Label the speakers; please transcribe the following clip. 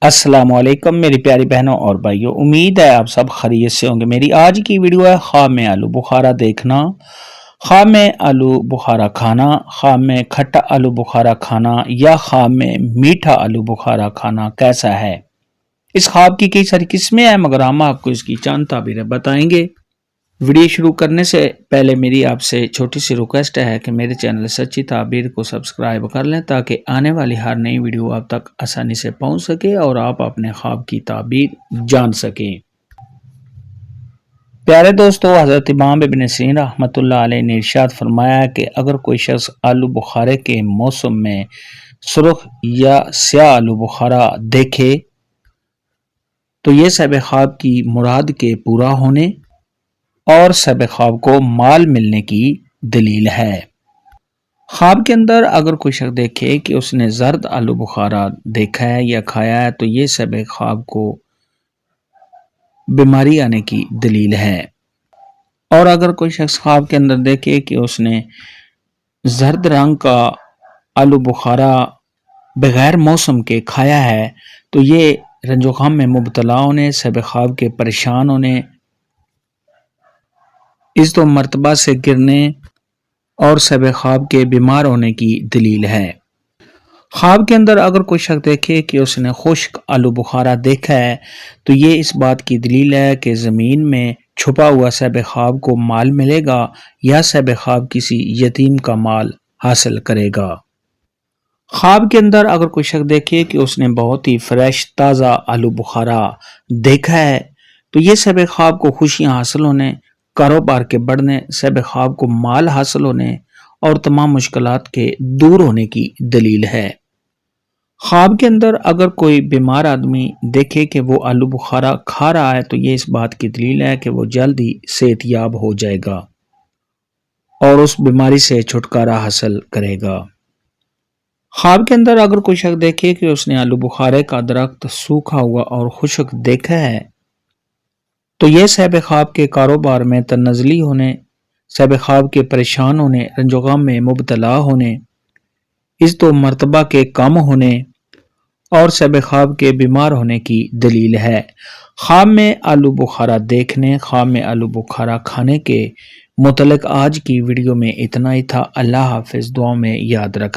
Speaker 1: السلام علیکم میری پیاری بہنوں اور بھائیوں، امید ہے آپ سب خیریت سے ہوں گے۔ میری آج کی ویڈیو ہے خواب میں آلو بخارا دیکھنا، خواب میں آلو بخارا کھانا، خواب میں کھٹا آلو بخارا کھانا یا خواب میں میٹھا آلو بخارا کھانا کیسا ہے۔ اس خواب کی کئی ساری قسمیں ہیں مگر ہم آپ کو اس کی چند تعبیریں بتائیں گے۔ ویڈیو شروع کرنے سے پہلے میری آپ سے چھوٹی سی ریکویسٹ ہے کہ میرے چینل سچی تعبیر کو سبسکرائب کر لیں تاکہ آنے والی ہر نئی ویڈیو آپ تک آسانی سے پہنچ سکے اور آپ اپنے خواب کی تعبیر جان سکیں۔ پیارے دوستو، حضرت امام ابن سینا رحمۃ اللہ علیہ نے ارشاد فرمایا ہے کہ اگر کوئی شخص آلو بخارے کے موسم میں سرخ یا سیاہ آلو بخارا دیکھے تو یہ صاحب خواب کی مراد کے پورا ہونے اور صاحب خواب کو مال ملنے کی دلیل ہے۔ خواب کے اندر اگر کوئی شخص دیکھے کہ اس نے زرد آلو بخارا دیکھا ہے یا کھایا ہے تو یہ صاحب خواب کو بیماری آنے کی دلیل ہے، اور اگر کوئی شخص خواب کے اندر دیکھے کہ اس نے زرد رنگ کا آلو بخارا بغیر موسم کے کھایا ہے تو یہ رنج و غم میں مبتلا ہونے، صاحب خواب کے پریشان ہونے، عزت و مرتبہ سے گرنے اور صاحب خواب کے بیمار ہونے کی دلیل ہے۔ خواب کے اندر اگر کوئی شخص دیکھے کہ اس نے خشک آلو بخارا دیکھا ہے تو یہ اس بات کی دلیل ہے کہ زمین میں چھپا ہوا صاحب خواب کو مال ملے گا یا صاحب خواب کسی یتیم کا مال حاصل کرے گا۔ خواب کے اندر اگر کوئی شخص دیکھے کہ اس نے بہت ہی فریش تازہ آلو بخارا دیکھا ہے تو یہ صاحب خواب کو خوشیاں حاصل ہونے، کاروبار کے بڑھنے، صاحب خواب کو مال حاصل ہونے اور تمام مشکلات کے دور ہونے کی دلیل ہے۔ خواب کے اندر اگر کوئی بیمار آدمی دیکھے کہ وہ آلو بخارا کھا رہا ہے تو یہ اس بات کی دلیل ہے کہ وہ جلد ہی صحت یاب ہو جائے گا اور اس بیماری سے چھٹکارا حاصل کرے گا۔ خواب کے اندر اگر کوئی شخص دیکھے کہ اس نے آلو بخارے کا درخت سوکھا ہوا اور خشک دیکھا ہے تو یہ صاحب خواب کے کاروبار میں تنزلی ہونے، صاحب خواب کے پریشان ہونے، رنج و غم میں مبتلا ہونے، عزت و مرتبہ کے کم ہونے اور صاحب خواب کے بیمار ہونے کی دلیل ہے۔ خواب میں آلو بخارا دیکھنے، خواب میں آلو بخارا کھانے کے متعلق آج کی ویڈیو میں اتنا ہی تھا۔ اللہ حافظ، دعاؤں میں یاد رکھنا۔